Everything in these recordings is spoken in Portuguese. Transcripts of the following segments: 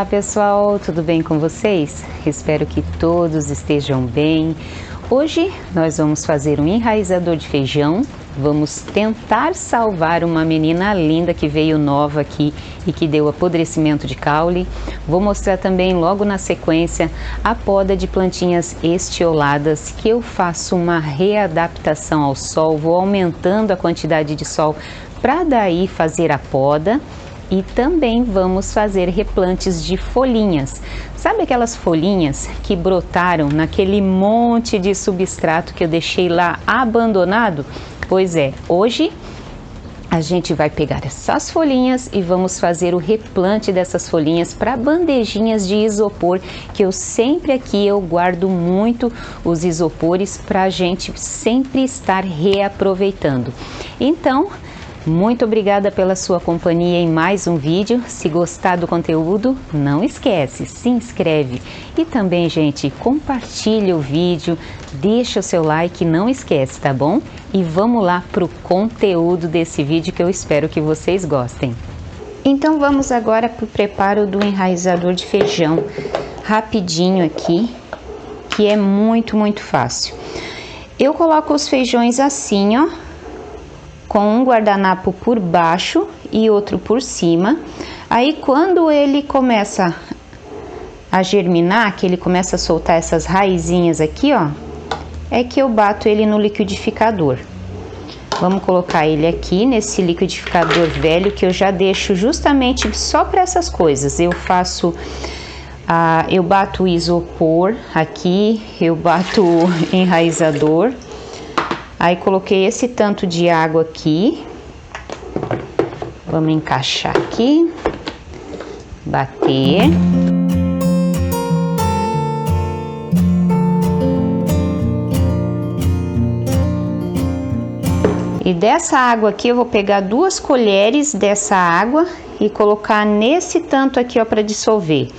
Olá pessoal, tudo bem com vocês? Espero que todos estejam bem. Hoje nós vamos fazer um enraizador de feijão. Vamos tentar salvar uma menina linda que veio nova aqui e que deu apodrecimento de caule. Vou mostrar também logo na sequência a poda de plantinhas estioladas, que eu faço uma readaptação ao sol, vou aumentando a quantidade de sol para daí fazer a poda. E também vamos fazer replantes de folhinhas. Sabe aquelas folhinhas que brotaram naquele monte de substrato que eu deixei lá abandonado? Pois é, hoje a gente vai pegar essas folhinhas e vamos fazer o replante dessas folhinhas para bandejinhas de isopor, que eu sempre aqui eu guardo muito os isopores para a gente sempre estar reaproveitando. Então, muito obrigada pela sua companhia em mais um vídeo. Se gostar do conteúdo, não esquece, se inscreve e também, gente, compartilha o vídeo, deixa o seu like, não esquece, tá bom? E vamos lá pro conteúdo desse vídeo que eu espero que vocês gostem. Então vamos agora pro preparo do enraizador de feijão, rapidinho aqui, que é muito fácil. Eu coloco os feijões assim, ó, com um guardanapo por baixo e outro por cima. Aí quando ele começa a germinar, que ele começa a soltar essas raizinhas aqui, ó, é que eu bato ele no liquidificador. Vamos colocar ele aqui nesse liquidificador velho que eu já deixo justamente só para essas coisas. Eu faço, eu bato o isopor aqui, eu bato o enraizador. Aí coloquei esse tanto de água aqui, vamos encaixar aqui, bater. E dessa água aqui eu vou pegar 2 colheres dessa água e colocar nesse tanto aqui, ó, para dissolver.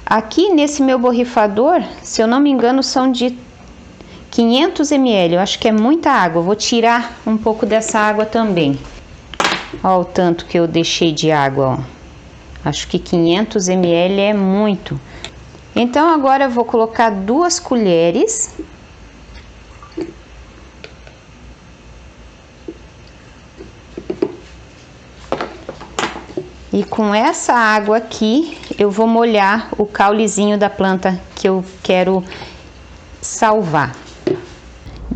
Aqui nesse meu borrifador, se eu não me engano, são de 500 ml, eu acho que é muita água, vou tirar um pouco dessa água também. Ó o tanto que eu deixei de água, ó. Acho que 500 ml é muito. Então agora eu vou colocar 2 colheres. E com essa água aqui, eu vou molhar o caulezinho da planta que eu quero salvar.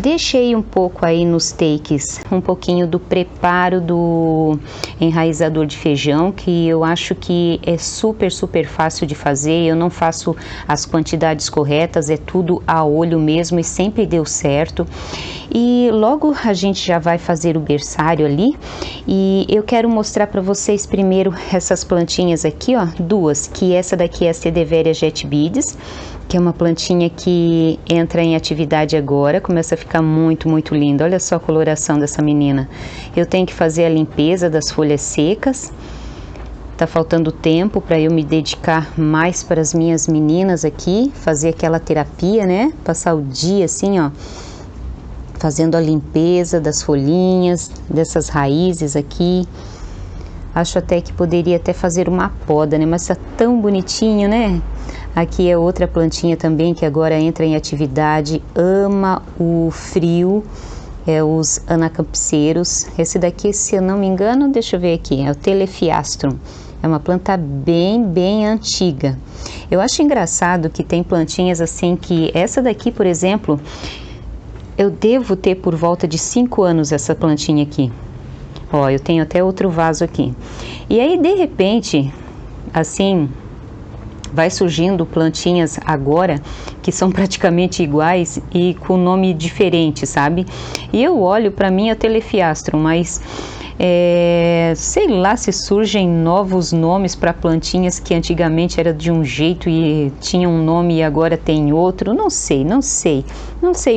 Deixei um pouco aí nos takes, um pouquinho do preparo do enraizador de feijão, que eu acho que é super fácil de fazer. Eu não faço as quantidades corretas, é tudo a olho mesmo e sempre deu certo. E logo a gente já vai fazer o berçário ali, e eu quero mostrar para vocês primeiro essas plantinhas aqui, ó, 2, que essa daqui é a Sedeveria Jetbides, que é uma plantinha que entra em atividade agora, começa a ficar muito linda. Olha só a coloração dessa menina. Eu tenho que fazer a limpeza das folhas secas. Tá faltando tempo para eu me dedicar mais para as minhas meninas aqui, fazer aquela terapia, né? Passar o dia assim, ó, fazendo a limpeza das folhinhas, dessas raízes aqui. Acho até que poderia até fazer uma poda, né? Mas tá tão bonitinho, né? Aqui é outra plantinha também que agora entra em atividade, ama o frio, é os anacampseiros. Esse daqui, se eu não me engano, deixa eu ver aqui, é o Telefiastrum. É uma planta bem antiga. Eu acho engraçado que tem plantinhas assim que, essa daqui, por exemplo, eu devo ter por volta de 5 anos essa plantinha aqui. Ó, eu tenho até outro vaso aqui. E aí, de repente, assim, vai surgindo plantinhas agora que são praticamente iguais e com nome diferente, sabe? E eu olho, para mim é Telefiastrum, mas sei lá se surgem novos nomes para plantinhas que antigamente era de um jeito e tinha um nome e agora tem outro. Não sei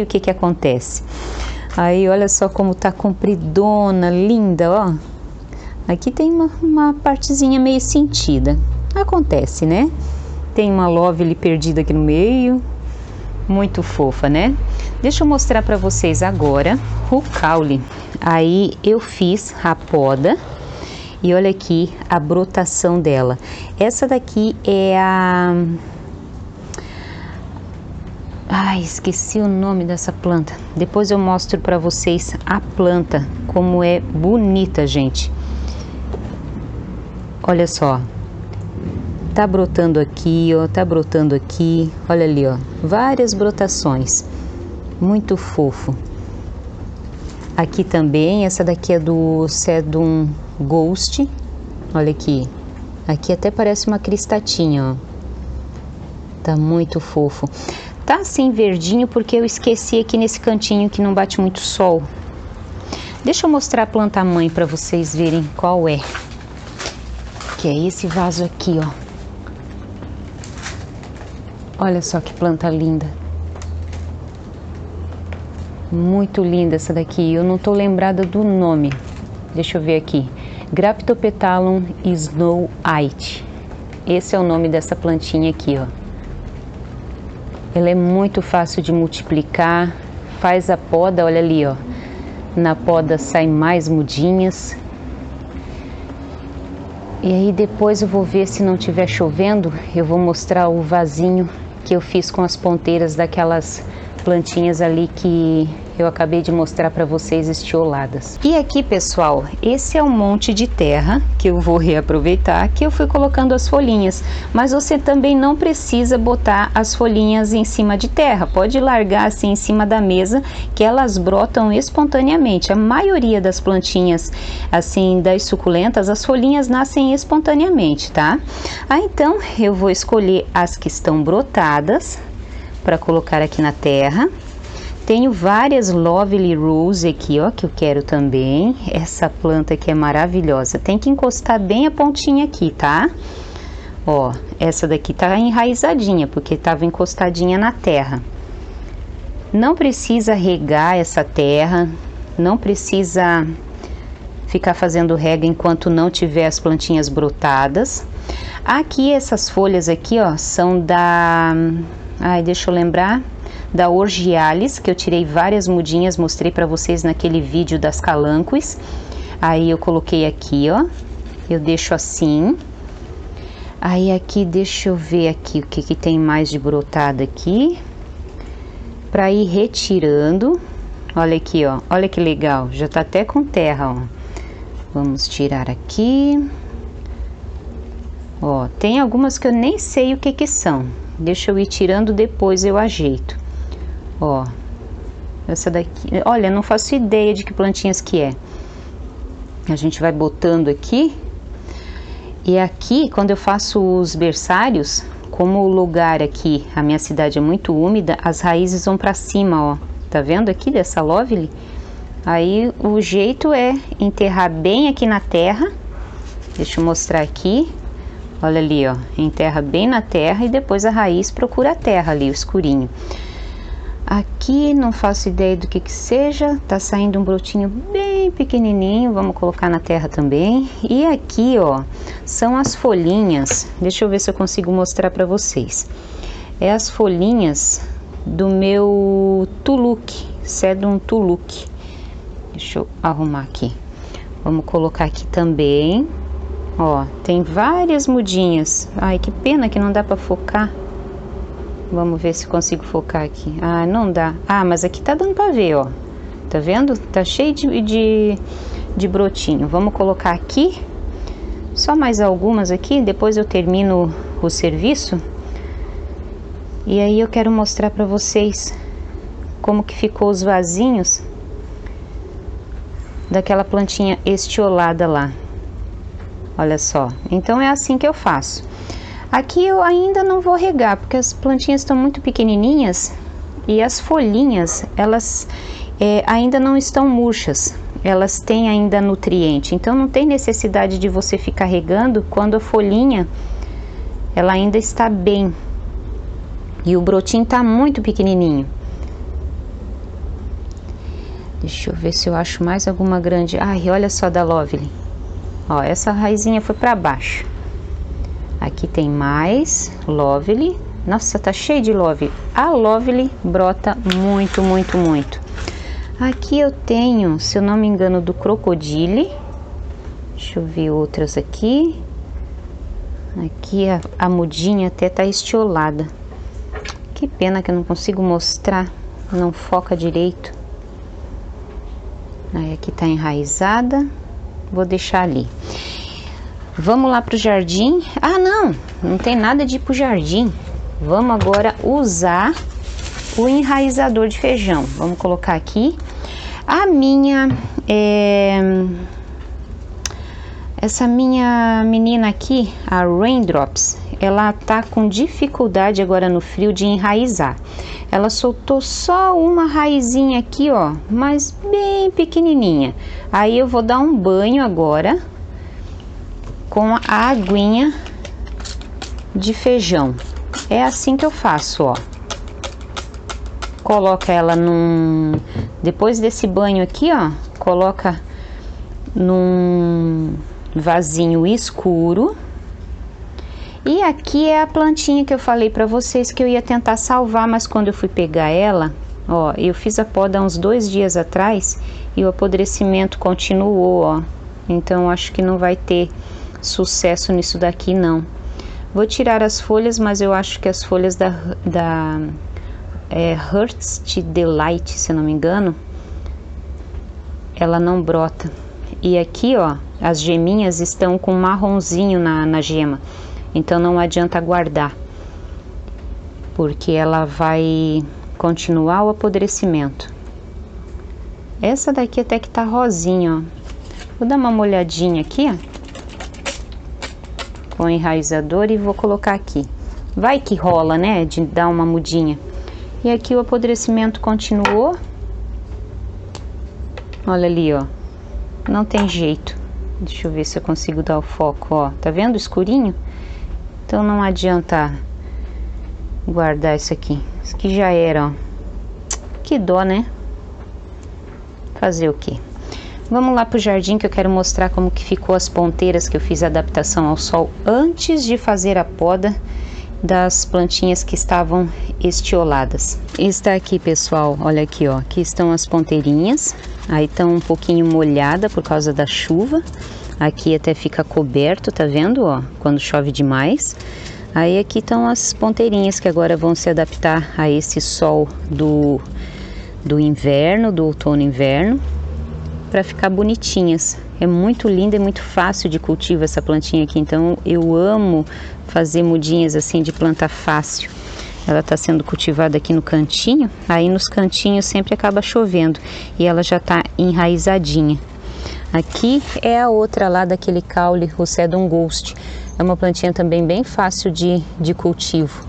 o que acontece. Aí olha só como tá compridona, linda, ó. Aqui tem uma partezinha meio sentida. Acontece, né? Tem uma lovely perdida aqui no meio. Muito fofa, né? Deixa eu mostrar para vocês agora o caule. Aí eu fiz a poda E olha aqui a brotação dela. Essa daqui é a... Ai, esqueci o nome dessa planta. Depois eu mostro para vocês a planta, como é bonita, gente. Olha só. Tá brotando aqui, ó, tá brotando aqui. Olha ali, ó, várias brotações. Muito fofo. Aqui também, essa daqui é do Sedum Ghost. Olha aqui. Aqui até parece uma cristatinha, ó. Tá muito fofo. Tá assim verdinho porque eu esqueci aqui nesse cantinho que não bate muito sol. Deixa eu mostrar a planta mãe para vocês verem qual é. Que é esse vaso aqui, ó. Olha só que planta linda. Muito linda essa daqui. Eu não tô lembrada do nome. Deixa eu ver aqui. Graptopetalum snowite. Esse é o nome dessa plantinha aqui, ó. Ela é muito fácil de multiplicar. Faz a poda, olha ali, ó. Na poda saem mais mudinhas. E aí depois eu vou ver, se não tiver chovendo, eu vou mostrar o vasinho que eu fiz com as ponteiras daquelas plantinhas ali que eu acabei de mostrar para vocês estioladas. E aqui, pessoal, esse é um monte de terra que eu vou reaproveitar, que eu fui colocando as folhinhas, mas você também não precisa botar as folhinhas em cima de terra, pode largar assim em cima da mesa que elas brotam espontaneamente. A maioria das plantinhas assim das suculentas, as folhinhas nascem espontaneamente, tá? Então eu vou escolher as que estão brotadas para colocar aqui na terra. Tenho várias Lovely Rose aqui, ó, que eu quero também. Essa planta aqui é maravilhosa. Tem que encostar bem a pontinha aqui, tá? Ó, essa daqui tá enraizadinha, porque tava encostadinha na terra. Não precisa regar essa terra, não precisa ficar fazendo rega enquanto não tiver as plantinhas brotadas. Aqui, essas folhas aqui, ó, são da... Ai, deixa eu lembrar... da Orgialis, que eu tirei várias mudinhas, mostrei para vocês naquele vídeo das calanques. Aí eu coloquei aqui, ó, eu deixo assim. Aí aqui, deixa eu ver aqui o que tem mais de brotada aqui, para ir retirando. Olha aqui, ó, olha que legal, já tá até com terra, ó. Vamos tirar aqui. Ó, tem algumas que eu nem sei o que são. Deixa eu ir tirando, depois eu ajeito. Ó, essa daqui, olha, não faço ideia de que plantinhas que é. A gente vai botando aqui. E aqui, quando eu faço os berçários, como o lugar aqui, a minha cidade é muito úmida, as raízes vão pra cima, ó. Tá vendo aqui dessa Lovely? Aí o jeito é enterrar bem aqui na terra. Deixa eu mostrar aqui. Olha ali, ó, enterra bem na terra e depois a raiz procura a terra ali, o escurinho. Aqui não faço ideia do que seja, tá saindo um brotinho bem pequenininho, vamos colocar na terra também. E aqui, ó, são as folhinhas, deixa eu ver se eu consigo mostrar para vocês. É as folhinhas do meu Tuluk, Sedum Tuluk. Deixa eu arrumar aqui. Vamos colocar aqui também. Ó, tem várias mudinhas. Ai, que pena que não dá para focar. Vamos ver se consigo focar aqui. Ah, não dá. Ah, mas aqui tá dando para ver, ó. Tá vendo? Tá cheio de brotinho. Vamos colocar aqui. Só mais algumas aqui. Depois eu termino o serviço. E aí eu quero mostrar para vocês como que ficou os vasinhos daquela plantinha estiolada lá. Olha só, então é assim que eu faço. Aqui eu ainda não vou regar, porque as plantinhas estão muito pequenininhas e as folhinhas, elas ainda não estão murchas, elas têm ainda nutriente, então não tem necessidade de você ficar regando quando a folhinha, ela ainda está bem e o brotinho está muito pequenininho. Deixa eu ver se eu acho mais alguma grande. Ai, olha só da Lovely. Ó, essa raizinha foi para baixo. Aqui tem mais Lovely. Nossa, tá cheio de Lovely. A Lovely brota muito, muito, muito. Aqui eu tenho, se eu não me engano, do Crocodile. Deixa eu ver outras aqui. Aqui a mudinha até tá estiolada. Que pena que eu não consigo mostrar, não foca direito. Aí aqui tá enraizada, vou deixar ali. Vamos lá pro jardim. Ah, não tem nada de ir pro jardim. Vamos agora usar o enraizador de feijão. Vamos colocar aqui. A minha, essa minha menina aqui, a Raindrops, ela tá com dificuldade agora no frio de enraizar. Ela soltou só uma raizinha aqui, ó, mas bem pequenininha. Aí eu vou dar um banho agora com a aguinha de feijão. É assim que eu faço, ó. Coloca ela depois desse banho aqui, ó, coloca num vasinho escuro. E aqui é a plantinha que eu falei pra vocês que eu ia tentar salvar, mas quando eu fui pegar ela, ó, eu fiz a poda há uns 2 dias atrás e o apodrecimento continuou, ó. Então acho que não vai ter sucesso nisso daqui, não. Vou tirar as folhas, mas eu acho que as folhas da Heart's Delight, se não me engano, ela não brota. E aqui, ó, as geminhas estão com marronzinho na gema, então não adianta guardar, porque ela vai continuar o apodrecimento. Essa daqui até que tá rosinha, ó. Vou dar uma molhadinha aqui, ó, com o enraizador e vou colocar aqui. Vai que rola, né, de dar uma mudinha. E aqui o apodrecimento continuou. Olha ali, ó. Não tem jeito. Deixa eu ver se eu consigo dar o foco, ó. Tá vendo o escurinho? Então não adianta guardar isso aqui. Isso aqui já era, ó. Que dó, né? Fazer o quê? Vamos lá pro jardim que eu quero mostrar como que ficou as ponteiras que eu fiz a adaptação ao sol antes de fazer a poda das plantinhas que estavam estioladas. Está aqui, pessoal, olha aqui, ó, aqui estão as ponteirinhas, aí estão um pouquinho molhada por causa da chuva, aqui até fica coberto, tá vendo, ó, quando chove demais. Aí aqui estão as ponteirinhas que agora vão se adaptar a esse sol do inverno, do outono e inverno, para ficar bonitinhas. É muito linda e muito fácil de cultivo essa plantinha aqui, então eu amo fazer mudinhas assim de planta fácil. Ela está sendo cultivada aqui no cantinho, aí nos cantinhos sempre acaba chovendo e ela já está enraizadinha. Aqui é a outra lá daquele caule, o Sedum Ghost. É uma plantinha também bem fácil de cultivo.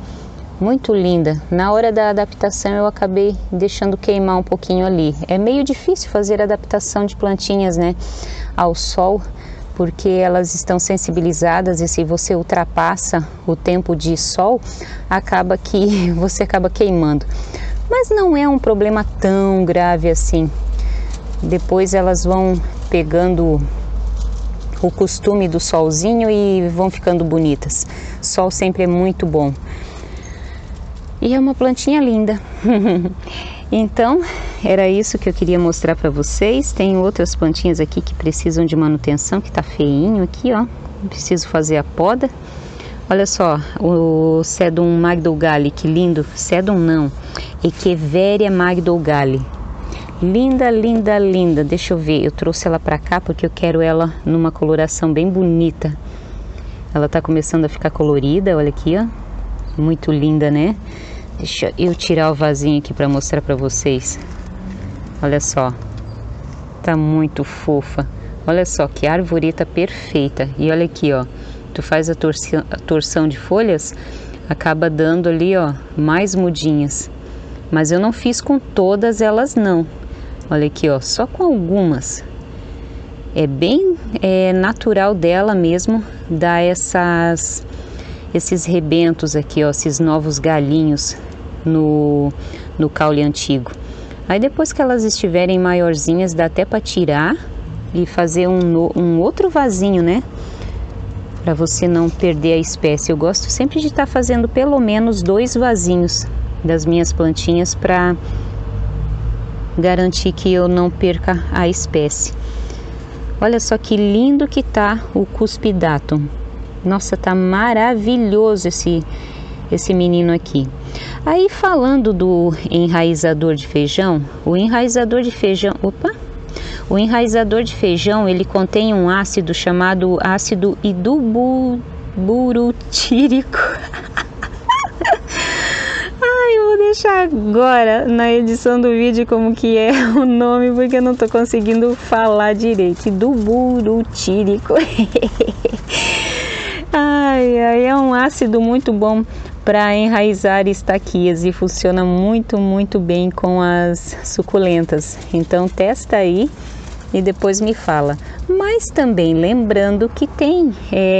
Muito linda. Na hora da adaptação eu acabei deixando queimar um pouquinho ali. É meio difícil fazer adaptação de plantinhas, né, ao sol, porque elas estão sensibilizadas e se você ultrapassa o tempo de sol, acaba que você acaba queimando. Mas não é um problema tão grave assim. Depois elas vão pegando o costume do solzinho e vão ficando bonitas. Sol sempre é muito bom. E é uma plantinha linda. Então, era isso que eu queria mostrar para vocês. Tem outras plantinhas aqui que precisam de manutenção, que tá feinho aqui, ó. Preciso fazer a poda. Olha só, o Sedum Magdalgalli, que lindo. Sedum não, Echeveria Magdalgalli. Linda, linda, linda. Deixa eu ver, eu trouxe ela para cá porque eu quero ela numa coloração bem bonita. Ela tá começando a ficar colorida, olha aqui, ó. Muito linda, né? Deixa eu tirar o vasinho aqui para mostrar para vocês. Olha só, tá muito fofa. Olha só que arvoreta perfeita. E olha aqui, ó, tu faz a torção de folhas, acaba dando ali, ó, mais mudinhas. Mas eu não fiz com todas elas, não. Olha aqui, ó, só com algumas. É bem natural dela mesmo dar esses rebentos aqui, ó, esses novos galhinhos no caule antigo. Aí depois que elas estiverem maiorzinhas, dá até para tirar e fazer um outro vasinho, né? Para você não perder a espécie. Eu gosto sempre de estar fazendo pelo menos 2 vasinhos das minhas plantinhas para garantir que eu não perca a espécie. Olha só que lindo que tá o cuspidatum. Nossa, tá maravilhoso esse menino aqui. Aí falando do enraizador de feijão, o enraizador de feijão, ele contém um ácido chamado ácido iduburutírico. Eu vou deixar agora na edição do vídeo como que é o nome, porque eu não tô conseguindo falar direito. Iduburutírico. É um ácido muito bom para enraizar estaquias e funciona muito bem com as suculentas. Então testa aí e depois me fala. Mas também lembrando que tem,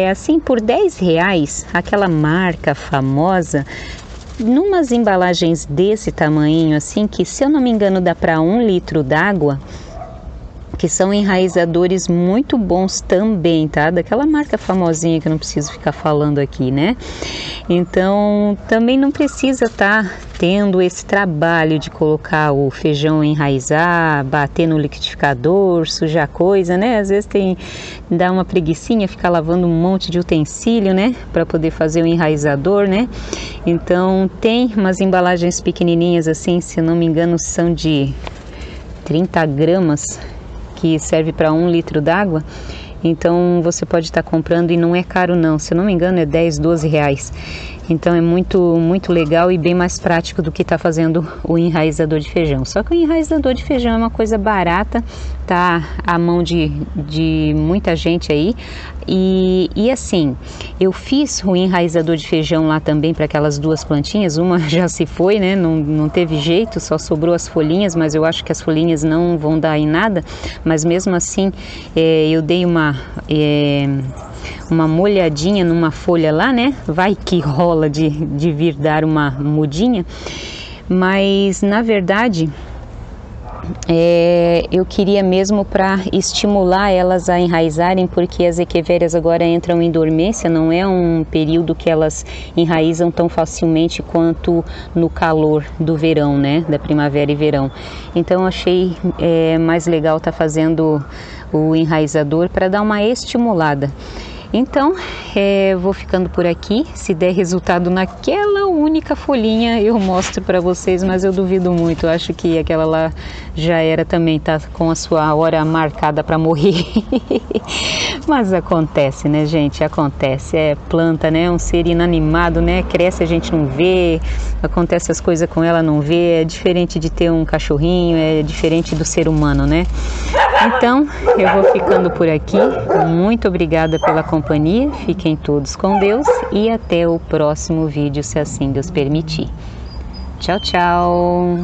assim, por R$10, aquela marca famosa, numas embalagens desse tamanho, assim, que se eu não me engano dá para 1 litro d'água, que são enraizadores muito bons também, tá? Daquela marca famosinha que eu não preciso ficar falando aqui, né? Então, também não precisa estar tendo esse trabalho de colocar o feijão enraizar, bater no liquidificador, sujar coisa, né? Às vezes dá uma preguicinha ficar lavando um monte de utensílio, né? Para poder fazer o enraizador, né? Então, tem umas embalagens pequenininhas assim, se eu não me engano, são de 30 gramas, que serve para 1 litro d'água. Então você pode estar comprando e não é caro não, se eu não me engano é R$10, R$12. Então é muito legal e bem mais prático do que estar fazendo o enraizador de feijão. Só que o enraizador de feijão é uma coisa barata, tá à mão de muita gente aí. E assim, eu fiz o enraizador de feijão lá também para aquelas 2 plantinhas, uma já se foi, né? Não teve jeito, só sobrou as folhinhas, mas eu acho que as folhinhas não vão dar em nada. Mas mesmo assim, eu dei uma molhadinha numa folha lá, né? Vai que rola de vir dar uma mudinha. Mas na verdade eu queria mesmo para estimular elas a enraizarem, porque as equivérias agora entram em dormência, não é um período que elas enraizam tão facilmente quanto no calor do verão, né, da primavera e verão. Então achei mais legal estar fazendo o enraizador para dar uma estimulada. Então, vou ficando por aqui. Se der resultado naquela única folhinha, eu mostro para vocês, mas eu duvido muito. Eu acho que aquela lá já era também, tá com a sua hora marcada para morrer. Mas acontece, né, gente? Acontece. É planta, né? Um ser inanimado, né? Cresce, a gente não vê. Acontece as coisas com ela, não vê. É diferente de ter um cachorrinho, é diferente do ser humano, né? Então, eu vou ficando por aqui. Muito obrigada pela companhia. Fiquem todos com Deus e até o próximo vídeo, se assim Deus permitir. Tchau, tchau!